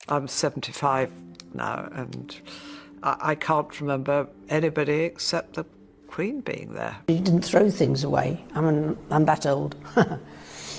I'm 75 now, and I can't remember anybody except the Queen being there. You didn't throw things away. I'm that old.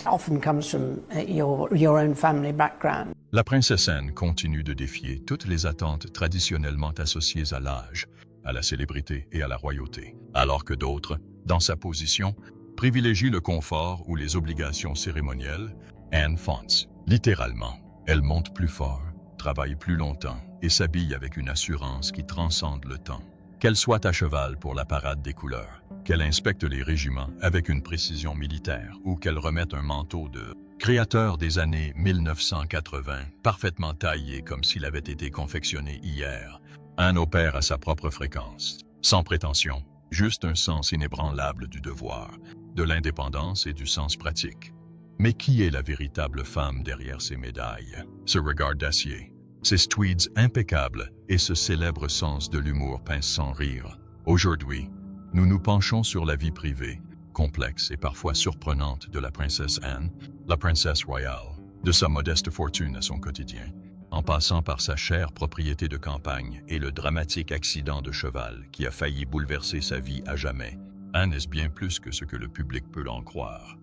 Often comes from your own family background. La princesse Anne continue de défier toutes les attentes traditionnellement associées à l'âge, à la célébrité et à la royauté, alors que d'autres, dans sa position, privilégient le confort ou les obligations cérémonielles. Anne fonce, littéralement. Elle monte plus fort, travaille plus longtemps et s'habille avec une assurance qui transcende le temps. Qu'elle soit à cheval pour la parade des couleurs, qu'elle inspecte les régiments avec une précision militaire ou qu'elle remette un manteau de créateur des années 1980, parfaitement taillé comme s'il avait été confectionné hier, Anne opère à sa propre fréquence, sans prétention, juste un sens inébranlable du devoir, de l'indépendance et du sens pratique. Mais qui est la véritable femme derrière ces médailles, ce regard d'acier, ces tweeds impeccables et ce célèbre sens de l'humour pince sans rire? Aujourd'hui, nous nous penchons sur la vie privée, complexe et parfois surprenante de la princesse Anne, la princesse royale, de sa modeste fortune à son quotidien, en passant par sa chère propriété de campagne et le dramatique accident de cheval qui a failli bouleverser sa vie à jamais. Anne est bien plus que ce que le public peut en croire.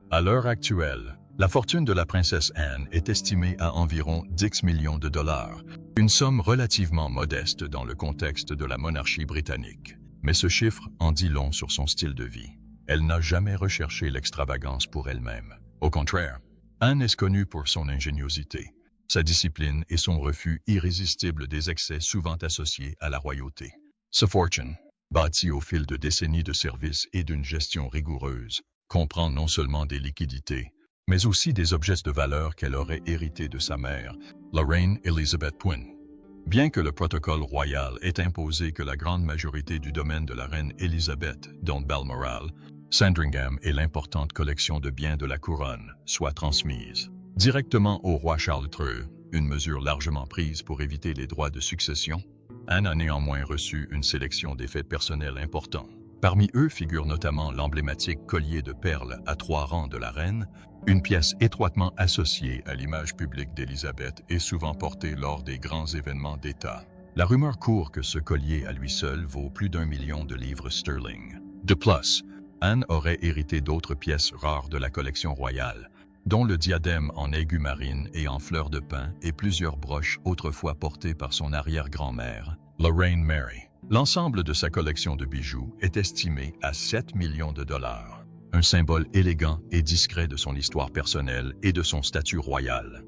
À l'heure actuelle, la fortune de la princesse Anne est estimée à environ 10 millions de dollars, une somme relativement modeste dans le contexte de la monarchie britannique. Mais ce chiffre en dit long sur son style de vie. Elle n'a jamais recherché l'extravagance pour elle-même. Au contraire, Anne est connue pour son ingéniosité, sa discipline et son refus irrésistible des excès souvent associés à la royauté. Sa fortune, bâtie au fil de décennies de service et d'une gestion rigoureuse, comprend non seulement des liquidités, mais aussi des objets de valeur qu'elle aurait hérités de sa mère, la reine Elizabeth Quinn. Bien que le protocole royal ait imposé que la grande majorité du domaine de la reine Elizabeth, dont Balmoral, Sandringham et l'importante collection de biens de la couronne, soit transmise directement au roi Charles III, une mesure largement prise pour éviter les droits de succession, Anne a néanmoins reçu une sélection d'effets personnels importants. Parmi eux figure notamment l'emblématique collier de perles à 3 rangs de la reine, une pièce étroitement associée à l'image publique d'Élisabeth et souvent portée lors des grands événements d'État. La rumeur court que ce collier à lui seul vaut plus d'1 million de livres sterling. De plus, Anne aurait hérité d'autres pièces rares de la collection royale, dont le diadème en aiguë marine et en fleurs de pin et plusieurs broches autrefois portées par son arrière-grand-mère, la reine Mary. L'ensemble de sa collection de bijoux est estimé à 7 millions de dollars, un symbole élégant et discret de son histoire personnelle et de son statut royal.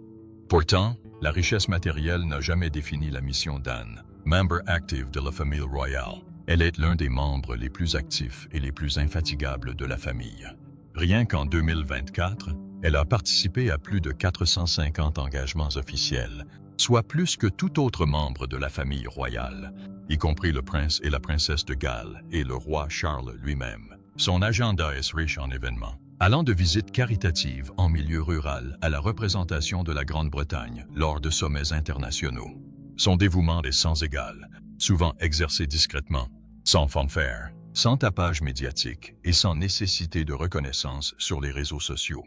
Pourtant, la richesse matérielle n'a jamais défini la mission d'Anne, membre active de la famille royale. Elle est l'un des membres les plus actifs et les plus infatigables de la famille. Rien qu'en 2024, elle a participé à plus de 450 engagements officiels, soit plus que tout autre membre de la famille royale, y compris le prince et la princesse de Galles et le roi Charles lui-même. Son agenda est riche en événements, allant de visites caritatives en milieu rural à la représentation de la Grande-Bretagne lors de sommets internationaux. Son dévouement est sans égal, souvent exercé discrètement, sans fanfare, sans tapage médiatique et sans nécessité de reconnaissance sur les réseaux sociaux.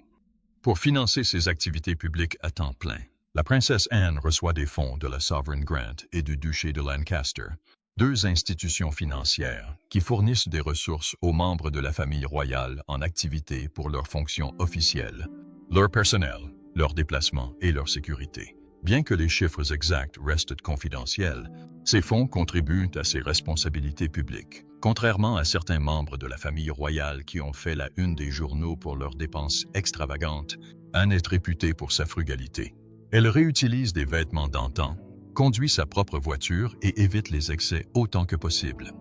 Pour financer ses activités publiques à temps plein, la princesse Anne reçoit des fonds de la Sovereign Grant et du duché de Lancaster, 2 institutions financières qui fournissent des ressources aux membres de la famille royale en activité pour leurs fonctions officielles, leur personnel, leurs déplacements et leur sécurité. Bien que les chiffres exacts restent confidentiels, ces fonds contribuent à ses responsabilités publiques. Contrairement à certains membres de la famille royale qui ont fait la une des journaux pour leurs dépenses extravagantes, Anne est réputée pour sa frugalité. Elle réutilise des vêtements d'antan, conduit sa propre voiture et évite les excès autant que possible.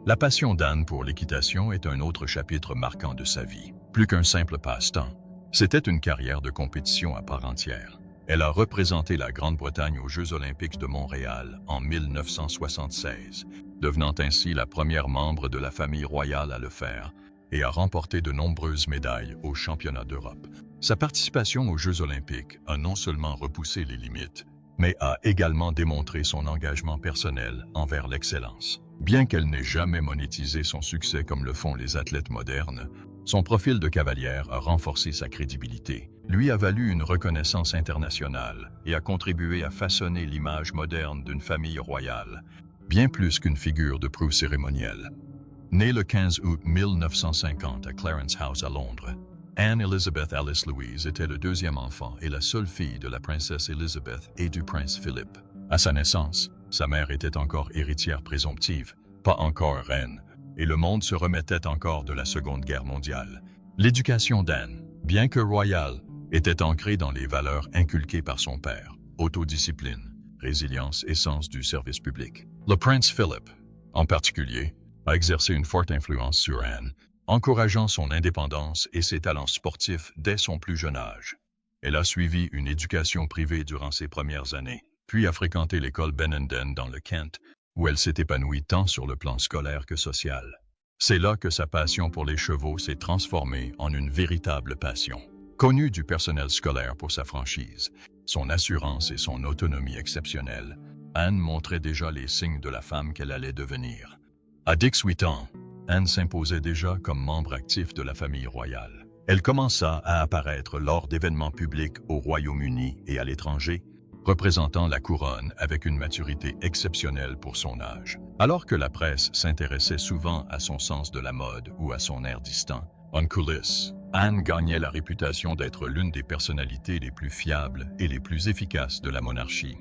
La passion d'Anne pour l'équitation est un autre chapitre marquant de sa vie. Plus qu'un simple passe-temps, c'était une carrière de compétition à part entière. Elle a représenté la Grande-Bretagne aux Jeux olympiques de Montréal en 1976, devenant ainsi la première membre de la famille royale à le faire, et a remporté de nombreuses médailles aux championnats d'Europe. Sa participation aux Jeux olympiques a non seulement repoussé les limites, mais a également démontré son engagement personnel envers l'excellence. Bien qu'elle n'ait jamais monétisé son succès comme le font les athlètes modernes, Son profil de cavalière a renforcé sa crédibilité, lui a valu une reconnaissance internationale et a contribué à façonner l'image moderne d'une famille royale, bien plus qu'une figure de proue cérémonielle. Née le 15 août 1950 à Clarence House à Londres, Anne Elizabeth Alice Louise était le deuxième enfant et la seule fille de la princesse Elizabeth et du prince Philippe. À sa naissance, sa mère était encore héritière présomptive, pas encore reine, et le monde se remettait encore de la Seconde Guerre mondiale. L'éducation d'Anne, bien que royale, était ancrée dans les valeurs inculquées par son père, autodiscipline, résilience et sens du service public. Le prince Philippe, en particulier, a exercé une forte influence sur Anne, encourageant son indépendance et ses talents sportifs dès son plus jeune âge. Elle a suivi une éducation privée durant ses premières années, puis a fréquenté l'école Benenden dans le Kent, où elle s'est épanouie tant sur le plan scolaire que social. C'est là que sa passion pour les chevaux s'est transformée en une véritable passion. Connue du personnel scolaire pour sa franchise, son assurance et son autonomie exceptionnelle, Anne montrait déjà les signes de la femme qu'elle allait devenir. À 18 ans, Anne s'imposait déjà comme membre actif de la famille royale. Elle commença à apparaître lors d'événements publics au Royaume-Uni et à l'étranger, représentant la couronne avec une maturité exceptionnelle pour son âge. Alors que la presse s'intéressait souvent à son sens de la mode ou à son air distant, en coulisses, Anne gagnait la réputation d'être l'une des personnalités les plus fiables et les plus efficaces de la monarchie.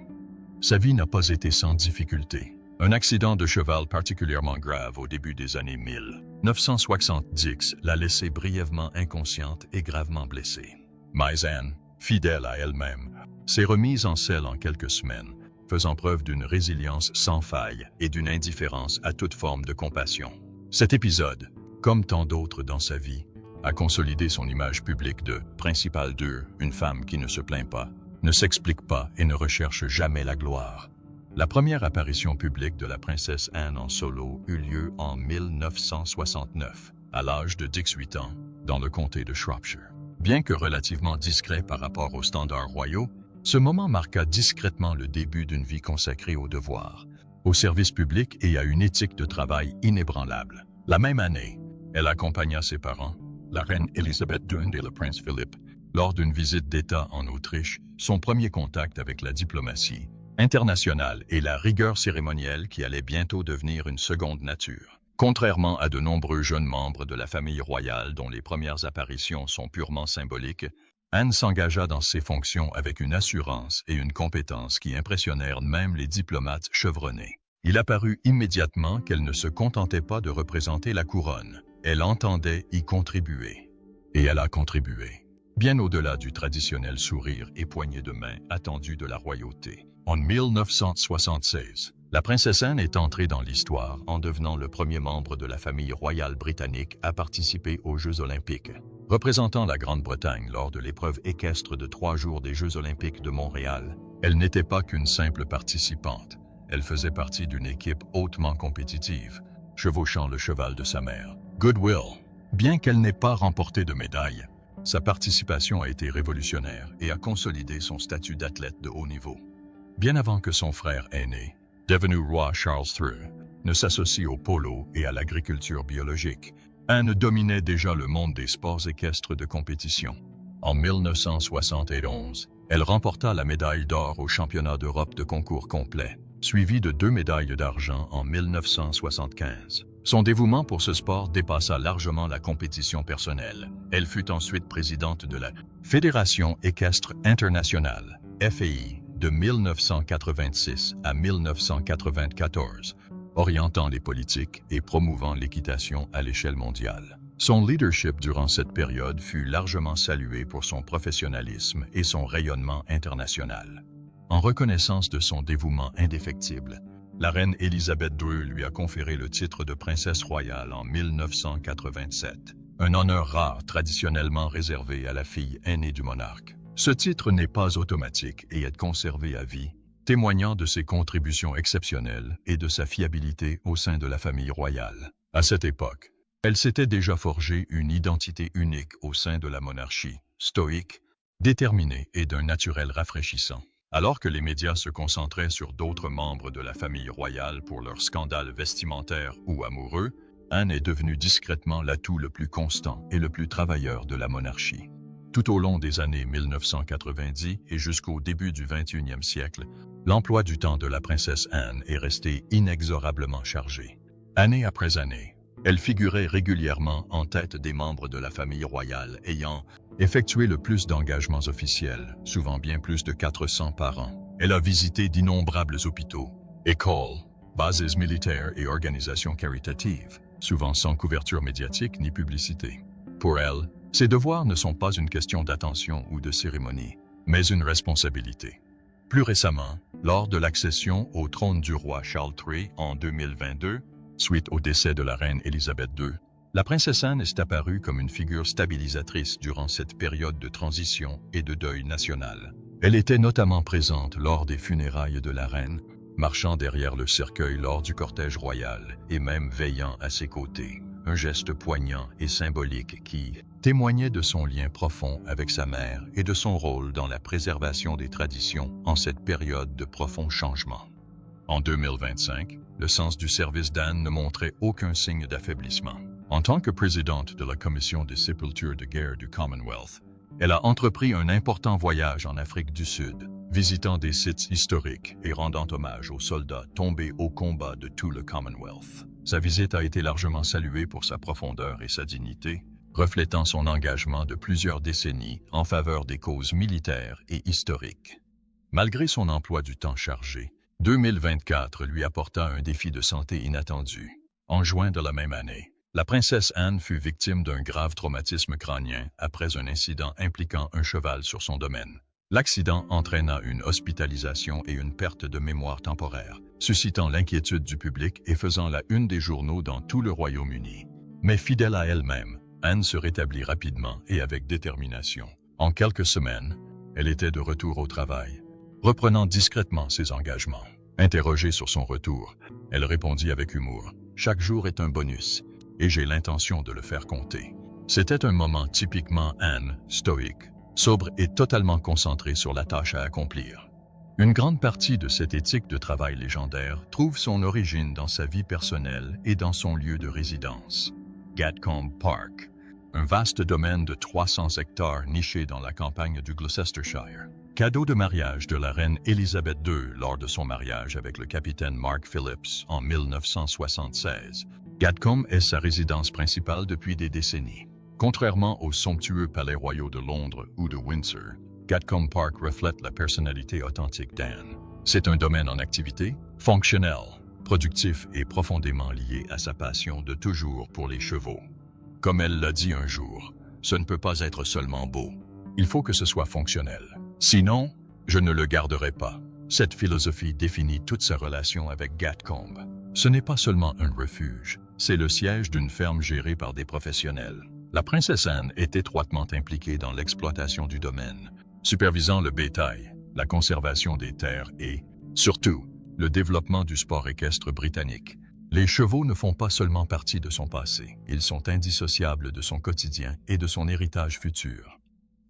Sa vie n'a pas été sans difficulté. Un accident de cheval particulièrement grave au début des années 1970 l'a laissée brièvement inconsciente et gravement blessée. Mais Anne, fidèle à elle-même, s'est remise en selle en quelques semaines, faisant preuve d'une résilience sans faille et d'une indifférence à toute forme de compassion. Cet épisode, comme tant d'autres dans sa vie, a consolidé son image publique de « principale dure », une femme qui ne se plaint pas, ne s'explique pas et ne recherche jamais la gloire. La première apparition publique de la princesse Anne en solo eut lieu en 1969, à l'âge de 18 ans, dans le comté de Shropshire. Bien que relativement discret par rapport aux standards royaux, ce moment marqua discrètement le début d'une vie consacrée aux devoirs, au service public et à une éthique de travail inébranlable. La même année, elle accompagna ses parents, la reine Elisabeth II et le prince Philippe, lors d'une visite d'État en Autriche, son premier contact avec la diplomatie internationale et la rigueur cérémonielle qui allait bientôt devenir une seconde nature. Contrairement à de nombreux jeunes membres de la famille royale dont les premières apparitions sont purement symboliques, Anne s'engagea dans ses fonctions avec une assurance et une compétence qui impressionnèrent même les diplomates chevronnés. Il apparut immédiatement qu'elle ne se contentait pas de représenter la couronne, elle entendait y contribuer. Et elle a contribué, bien au-delà du traditionnel sourire et poignée de main attendu de la royauté. En 1976, la princesse Anne est entrée dans l'histoire en devenant le premier membre de la famille royale britannique à participer aux Jeux olympiques. Représentant la Grande-Bretagne lors de l'épreuve équestre de 3 jours des Jeux olympiques de Montréal, elle n'était pas qu'une simple participante. Elle faisait partie d'une équipe hautement compétitive, chevauchant le cheval de sa mère, Goodwill. Bien qu'elle n'ait pas remporté de médaille, sa participation a été révolutionnaire et a consolidé son statut d'athlète de haut niveau. Bien avant que son frère aîné, devenu roi Charles III, ne s'associe au polo et à l'agriculture biologique, Anne dominait déjà le monde des sports équestres de compétition. En 1971, elle remporta la médaille d'or au championnat d'Europe de concours complet, suivie de 2 médailles d'argent en 1975. Son dévouement pour ce sport dépassa largement la compétition personnelle. Elle fut ensuite présidente de la Fédération équestre internationale, FEI, de 1986 à 1994, orientant les politiques et promouvant l'équitation à l'échelle mondiale. Son leadership durant cette période fut largement salué pour son professionnalisme et son rayonnement international. En reconnaissance de son dévouement indéfectible, la reine Elisabeth II lui a conféré le titre de princesse royale en 1987, un honneur rare traditionnellement réservé à la fille aînée du monarque. Ce titre n'est pas automatique et est conservé à vie, témoignant de ses contributions exceptionnelles et de sa fiabilité au sein de la famille royale. À cette époque, elle s'était déjà forgé une identité unique au sein de la monarchie, stoïque, déterminée et d'un naturel rafraîchissant. Alors que les médias se concentraient sur d'autres membres de la famille royale pour leurs scandales vestimentaires ou amoureux, Anne est devenue discrètement l'atout le plus constant et le plus travailleur de la monarchie. Tout au long des années 1990 et jusqu'au début du 21e siècle, l'emploi du temps de la princesse Anne est resté inexorablement chargé. Année après année, elle figurait régulièrement en tête des membres de la famille royale ayant effectué le plus d'engagements officiels, souvent bien plus de 400 par an. Elle a visité d'innombrables hôpitaux, écoles, bases militaires et organisations caritatives, souvent sans couverture médiatique ni publicité. Pour elle, ses devoirs ne sont pas une question d'attention ou de cérémonie, mais une responsabilité. Plus récemment, lors de l'accession au trône du roi Charles III en 2022, suite au décès de la reine Élisabeth II, la princesse Anne est apparue comme une figure stabilisatrice durant cette période de transition et de deuil national. Elle était notamment présente lors des funérailles de la reine, marchant derrière le cercueil lors du cortège royal et même veillant à ses côtés. Un geste poignant et symbolique qui témoignait de son lien profond avec sa mère et de son rôle dans la préservation des traditions en cette période de profonds changements. En 2025, le sens du service d'Anne ne montrait aucun signe d'affaiblissement. En tant que présidente de la Commission des sépultures de guerre du Commonwealth, elle a entrepris un important voyage en Afrique du Sud, visitant des sites historiques et rendant hommage aux soldats tombés au combat de tout le Commonwealth. Sa visite a été largement saluée pour sa profondeur et sa dignité, reflétant son engagement de plusieurs décennies en faveur des causes militaires et historiques. Malgré son emploi du temps chargé, 2024 lui apporta un défi de santé inattendu. En juin de la même année, la princesse Anne fut victime d'un grave traumatisme crânien après un incident impliquant un cheval sur son domaine. L'accident entraîna une hospitalisation et une perte de mémoire temporaire, suscitant l'inquiétude du public et faisant la une des journaux dans tout le Royaume-Uni. Mais fidèle à elle-même, Anne se rétablit rapidement et avec détermination. En quelques semaines, elle était de retour au travail, reprenant discrètement ses engagements. Interrogée sur son retour, elle répondit avec humour « Chaque jour est un bonus, et j'ai l'intention de le faire compter. » C'était un moment typiquement Anne, stoïque, sobre et totalement concentrée sur la tâche à accomplir. Une grande partie de cette éthique de travail légendaire trouve son origine dans sa vie personnelle et dans son lieu de résidence. Gatcombe Park, un vaste domaine de 300 hectares niché dans la campagne du Gloucestershire. Cadeau de mariage de la reine Élisabeth II lors de son mariage avec le capitaine Mark Phillips en 1976. Gatcombe est sa résidence principale depuis des décennies. Contrairement aux somptueux palais royaux de Londres ou de Windsor, Gatcombe Park reflète la personnalité authentique d'Anne. C'est un domaine en activité, fonctionnel, productif et profondément lié à sa passion de toujours pour les chevaux. Comme elle l'a dit un jour, ce ne peut pas être seulement beau. Il faut que ce soit fonctionnel. Sinon, je ne le garderai pas. Cette philosophie définit toute sa relation avec Gatcombe. Ce n'est pas seulement un refuge, c'est le siège d'une ferme gérée par des professionnels. La princesse Anne est étroitement impliquée dans l'exploitation du domaine, supervisant le bétail, la conservation des terres et, surtout, le développement du sport équestre britannique. Les chevaux ne font pas seulement partie de son passé, ils sont indissociables de son quotidien et de son héritage futur.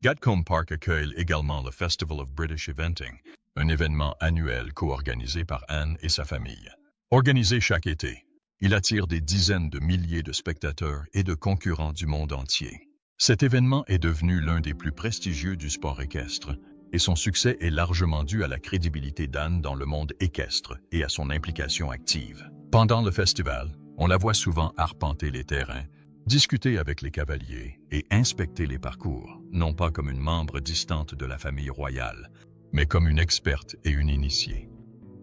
Gatcombe Park accueille également le Festival of British Eventing, un événement annuel co-organisé par Anne et sa famille. Organisé chaque été, il attire des dizaines de milliers de spectateurs et de concurrents du monde entier. Cet événement est devenu l'un des plus prestigieux du sport équestre, et son succès est largement dû à la crédibilité d'Anne dans le monde équestre et à son implication active. Pendant le festival, on la voit souvent arpenter les terrains, discuter avec les cavaliers et inspecter les parcours, non pas comme une membre distante de la famille royale, mais comme une experte et une initiée.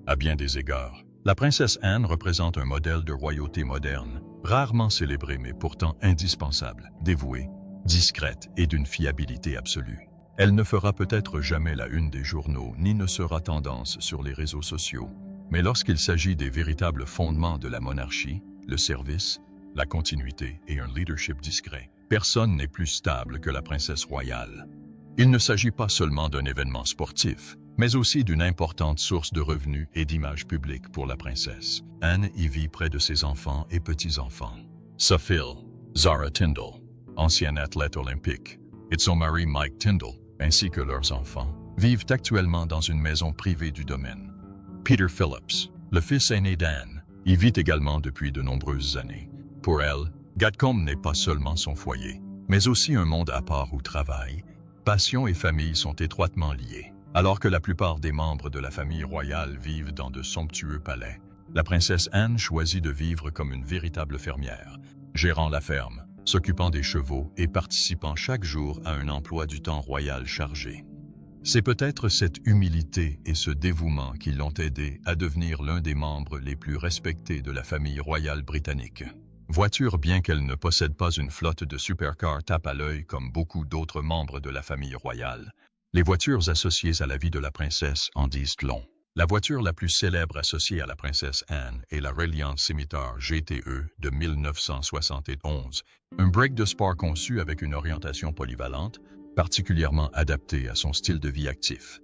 À bien des égards, la princesse Anne représente un modèle de royauté moderne, rarement célébré mais pourtant indispensable, dévouée, discrète et d'une fiabilité absolue. Elle ne fera peut-être jamais la une des journaux ni ne sera tendance sur les réseaux sociaux, mais lorsqu'il s'agit des véritables fondements de la monarchie, le service, la continuité et un leadership discret, personne n'est plus stable que la princesse royale. Il ne s'agit pas seulement d'un événement sportif, mais aussi d'une importante source de revenus et d'image publique pour la princesse. Anne y vit près de ses enfants et petits-enfants. Sa fille, Zara Tindall, ancienne athlète olympique, et son mari Mike Tindall, ainsi que leurs enfants, vivent actuellement dans une maison privée du domaine. Peter Phillips, le fils aîné d'Anne, y vit également depuis de nombreuses années. Pour elle, Gatcombe n'est pas seulement son foyer, mais aussi un monde à part où travail, passion et famille sont étroitement liés. Alors que la plupart des membres de la famille royale vivent dans de somptueux palais, la princesse Anne choisit de vivre comme une véritable fermière, gérant la ferme, s'occupant des chevaux et participant chaque jour à un emploi du temps royal chargé. C'est peut-être cette humilité et ce dévouement qui l'ont aidé à devenir l'un des membres les plus respectés de la famille royale britannique. Voiture, bien qu'elle ne possède pas une flotte de supercars tape à l'œil comme beaucoup d'autres membres de la famille royale, les voitures associées à la vie de la princesse en disent long. La voiture la plus célèbre associée à la princesse Anne est la Reliant Scimitar GTE de 1971, un break de sport conçu avec une orientation polyvalente, particulièrement adaptée à son style de vie actif.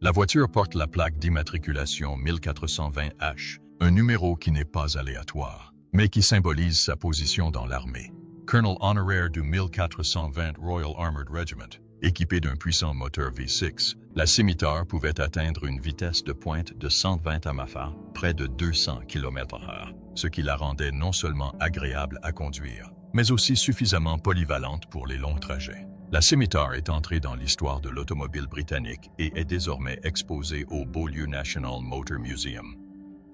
La voiture porte la plaque d'immatriculation 1420H, un numéro qui n'est pas aléatoire, mais qui symbolise sa position dans l'armée. Colonel honoraire du 1420 Royal Armoured Regiment, équipée d'un puissant moteur V6, la Scimitar pouvait atteindre une vitesse de pointe de 120 mph, près de 200 km/h, ce qui la rendait non seulement agréable à conduire, mais aussi suffisamment polyvalente pour les longs trajets. La Scimitar est entrée dans l'histoire de l'automobile britannique et est désormais exposée au Beaulieu National Motor Museum.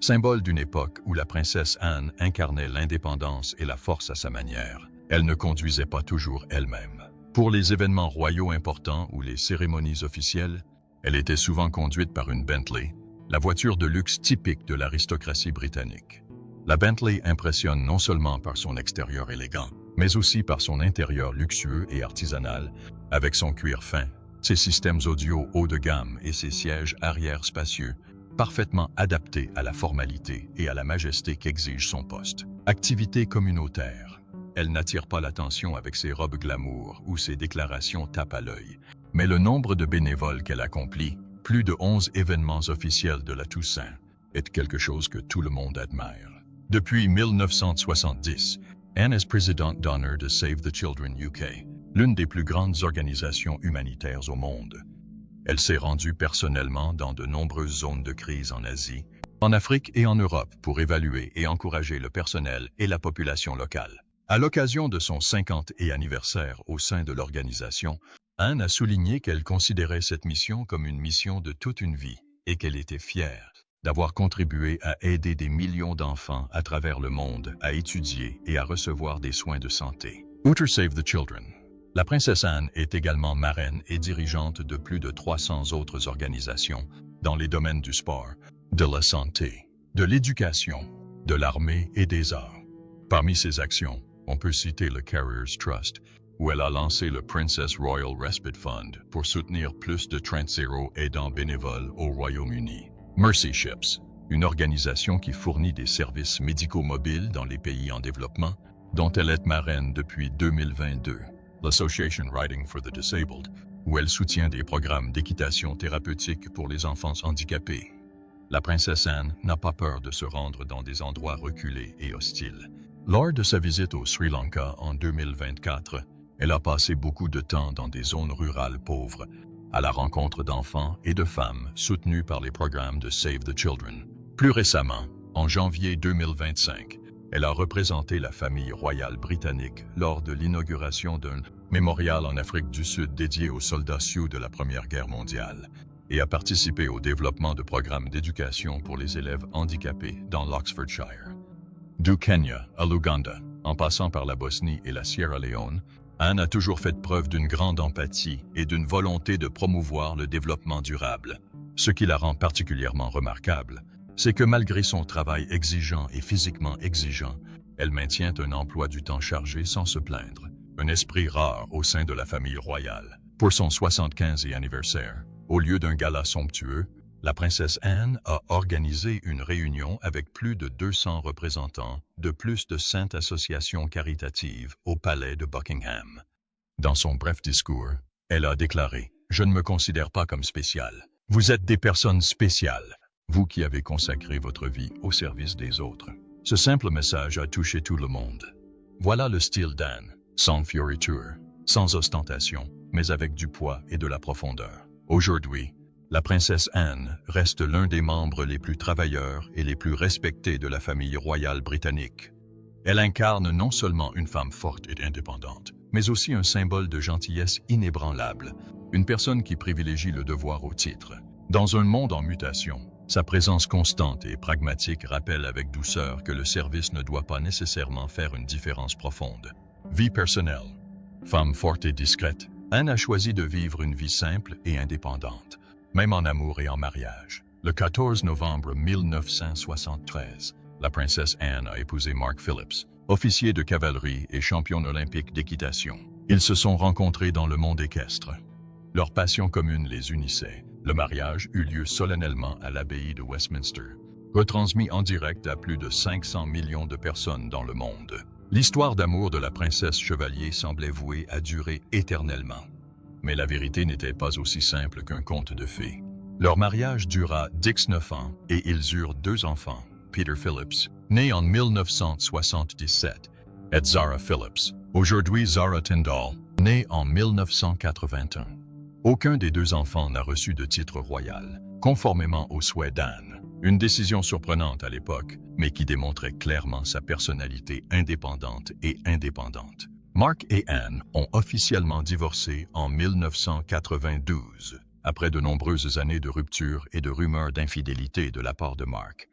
Symbole d'une époque où la princesse Anne incarnait l'indépendance et la force à sa manière, elle ne conduisait pas toujours elle-même. Pour les événements royaux importants ou les cérémonies officielles, elle était souvent conduite par une Bentley, la voiture de luxe typique de l'aristocratie britannique. La Bentley impressionne non seulement par son extérieur élégant, mais aussi par son intérieur luxueux et artisanal, avec son cuir fin, ses systèmes audio haut de gamme et ses sièges arrière spacieux, parfaitement adaptés à la formalité et à la majesté qu'exige son poste. Activité communautaire. Elle n'attire pas l'attention avec ses robes glamour ou ses déclarations tape à l'œil, mais le nombre de bénévoles qu'elle accomplit, plus de 11 événements officiels de la Toussaint, est quelque chose que tout le monde admire. Depuis 1970, Anne est présidente d'honneur de Save the Children UK, l'une des plus grandes organisations humanitaires au monde. Elle s'est rendue personnellement dans de nombreuses zones de crise en Asie, en Afrique et en Europe pour évaluer et encourager le personnel et la population locale. À l'occasion de son 50e anniversaire au sein de l'organisation, Anne a souligné qu'elle considérait cette mission comme une mission de toute une vie et qu'elle était fière d'avoir contribué à aider des millions d'enfants à travers le monde à étudier et à recevoir des soins de santé. Outre Save the Children, la princesse Anne est également marraine et dirigeante de plus de 300 autres organisations dans les domaines du sport, de la santé, de l'éducation, de l'armée et des arts. Parmi ses actions, on peut citer le Carriers Trust, où elle a lancé le Princess Royal Respite Fund pour soutenir plus de 30 aidants bénévoles au Royaume-Uni. Mercy Ships, une organisation qui fournit des services médicaux mobiles dans les pays en développement, dont elle est marraine depuis 2022. L'Association Riding for the Disabled, où elle soutient des programmes d'équitation thérapeutique pour les enfants handicapés. La princesse Anne n'a pas peur de se rendre dans des endroits reculés et hostiles. Lors de sa visite au Sri Lanka en 2024, elle a passé beaucoup de temps dans des zones rurales pauvres, à la rencontre d'enfants et de femmes soutenus par les programmes de Save the Children. Plus récemment, en janvier 2025, elle a représenté la famille royale britannique lors de l'inauguration d'un mémorial en Afrique du Sud dédié aux soldats sioux de la Première Guerre mondiale et a participé au développement de programmes d'éducation pour les élèves handicapés dans l'Oxfordshire. Du Kenya à l'Ouganda, en passant par la Bosnie et la Sierra Leone, Anne a toujours fait preuve d'une grande empathie et d'une volonté de promouvoir le développement durable. Ce qui la rend particulièrement remarquable, c'est que malgré son travail exigeant et physiquement exigeant, elle maintient un emploi du temps chargé sans se plaindre, un esprit rare au sein de la famille royale. Pour son 75e anniversaire, au lieu d'un gala somptueux, la princesse Anne a organisé une réunion avec plus de 200 représentants de plus de 100 associations caritatives au palais de Buckingham. Dans son bref discours, elle a déclaré « Je ne me considère pas comme spéciale. Vous êtes des personnes spéciales, vous qui avez consacré votre vie au service des autres. » Ce simple message a touché tout le monde. Voilà le style d'Anne, sans fioriture, sans ostentation, mais avec du poids et de la profondeur. Aujourd'hui, la princesse Anne reste l'un des membres les plus travailleurs et les plus respectés de la famille royale britannique. Elle incarne non seulement une femme forte et indépendante, mais aussi un symbole de gentillesse inébranlable, une personne qui privilégie le devoir au titre. Dans un monde en mutation, sa présence constante et pragmatique rappelle avec douceur que le service ne doit pas nécessairement faire une différence profonde. Vie personnelle. Femme forte et discrète, Anne a choisi de vivre une vie simple et indépendante, même en amour et en mariage. Le 14 novembre 1973, la princesse Anne a épousé Mark Phillips, officier de cavalerie et champion olympique d'équitation. Ils se sont rencontrés dans le monde équestre. Leur passion commune les unissait. Le mariage eut lieu solennellement à l'abbaye de Westminster, retransmis en direct à plus de 500 millions de personnes dans le monde. L'histoire d'amour de la princesse chevalier semblait vouée à durer éternellement. Mais la vérité n'était pas aussi simple qu'un conte de fées. Leur mariage dura 19 ans et ils eurent 2 enfants, Peter Phillips, né en 1977, et Zara Phillips, aujourd'hui Zara Tyndall, née en 1981. Aucun des 2 enfants n'a reçu de titre royal, conformément aux souhaits d'Anne. Une décision surprenante à l'époque, mais qui démontrait clairement sa personnalité indépendante et indépendante. Mark et Anne ont officiellement divorcé en 1992, après de nombreuses années de rupture et de rumeurs d'infidélité de la part de Mark.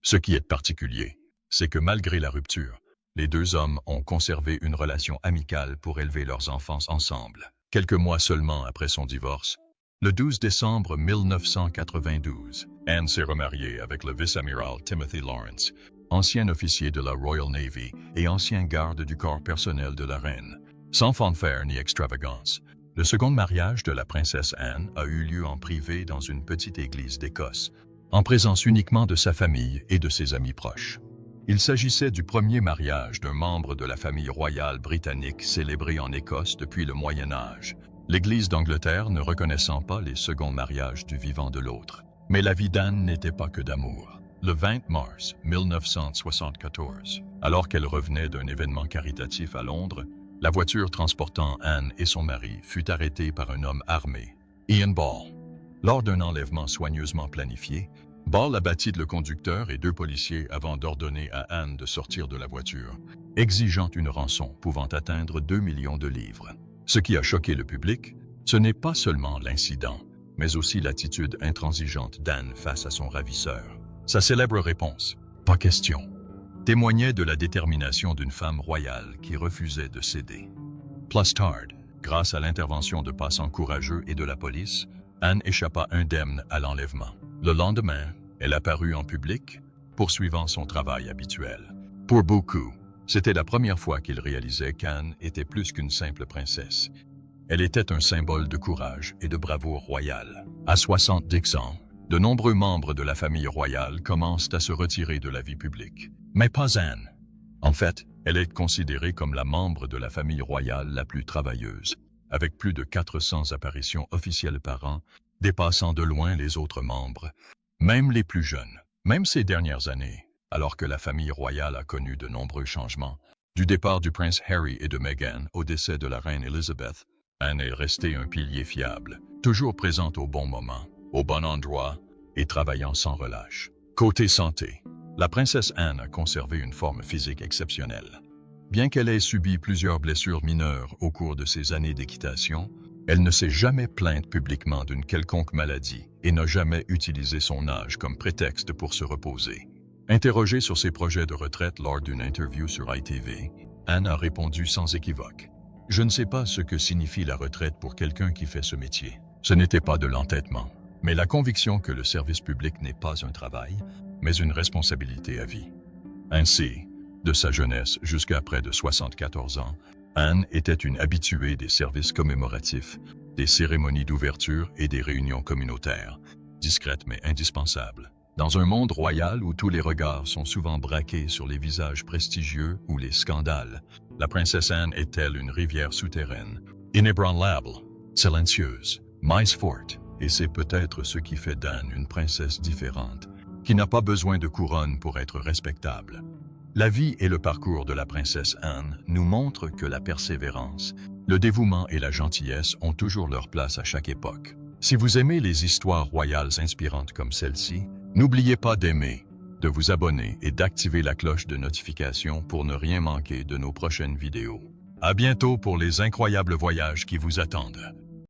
Ce qui est particulier, c'est que malgré la rupture, les 2 hommes ont conservé une relation amicale pour élever leurs enfants ensemble. Quelques mois seulement après son divorce, le 12 décembre 1992, Anne s'est remariée avec le vice-amiral Timothy Lawrence, ancien officier de la Royal Navy et ancien garde du corps personnel de la reine. Sans fanfare ni extravagance, le second mariage de la princesse Anne a eu lieu en privé dans une petite église d'Écosse, en présence uniquement de sa famille et de ses amis proches. Il s'agissait du premier mariage d'un membre de la famille royale britannique célébré en Écosse depuis le Moyen Âge, l'Église d'Angleterre ne reconnaissant pas les seconds mariages du vivant de l'autre. Mais la vie d'Anne n'était pas que d'amour. Le 20 mars 1974, alors qu'elle revenait d'un événement caritatif à Londres, la voiture transportant Anne et son mari fut arrêtée par un homme armé, Ian Ball. Lors d'un enlèvement soigneusement planifié, Ball abattit le conducteur et 2 policiers avant d'ordonner à Anne de sortir de la voiture, exigeant une rançon pouvant atteindre 2 millions de livres. Ce qui a choqué le public, ce n'est pas seulement l'incident, mais aussi l'attitude intransigeante d'Anne face à son ravisseur. Sa célèbre réponse, « Pas question », témoignait de la détermination d'une femme royale qui refusait de céder. Plus tard, grâce à l'intervention de passants courageux et de la police, Anne échappa indemne à l'enlèvement. Le lendemain, elle apparut en public, poursuivant son travail habituel. Pour beaucoup, c'était la première fois qu'ils réalisaient qu'Anne était plus qu'une simple princesse. Elle était un symbole de courage et de bravoure royale. À 70 ans, de nombreux membres de la famille royale commencent à se retirer de la vie publique. Mais pas Anne. En fait, elle est considérée comme la membre de la famille royale la plus travailleuse, avec plus de 400 apparitions officielles par an, dépassant de loin les autres membres, même les plus jeunes. Même ces dernières années, alors que la famille royale a connu de nombreux changements, du départ du prince Harry et de Meghan au décès de la reine Elizabeth, Anne est restée un pilier fiable, toujours présente au bon moment, au bon endroit et travaillant sans relâche. Côté santé, la princesse Anne a conservé une forme physique exceptionnelle. Bien qu'elle ait subi plusieurs blessures mineures au cours de ses années d'équitation, elle ne s'est jamais plainte publiquement d'une quelconque maladie et n'a jamais utilisé son âge comme prétexte pour se reposer. Interrogée sur ses projets de retraite lors d'une interview sur ITV, Anne a répondu sans équivoque. « Je ne sais pas ce que signifie la retraite pour quelqu'un qui fait ce métier. Ce n'était pas de l'entêtement, mais la conviction que le service public n'est pas un travail, mais une responsabilité à vie. » Ainsi, de sa jeunesse jusqu'à près de 74 ans, Anne était une habituée des services commémoratifs, des cérémonies d'ouverture et des réunions communautaires, discrètes mais indispensables. Dans un monde royal où tous les regards sont souvent braqués sur les visages prestigieux ou les scandales, la princesse Anne est-elle une rivière souterraine, inébranlable, silencieuse, mais forte, et c'est peut-être ce qui fait d'Anne une princesse différente, qui n'a pas besoin de couronne pour être respectable. La vie et le parcours de la princesse Anne nous montrent que la persévérance, le dévouement et la gentillesse ont toujours leur place à chaque époque. Si vous aimez les histoires royales inspirantes comme celle-ci, n'oubliez pas d'aimer, de vous abonner et d'activer la cloche de notification pour ne rien manquer de nos prochaines vidéos. À bientôt pour les incroyables voyages qui vous attendent.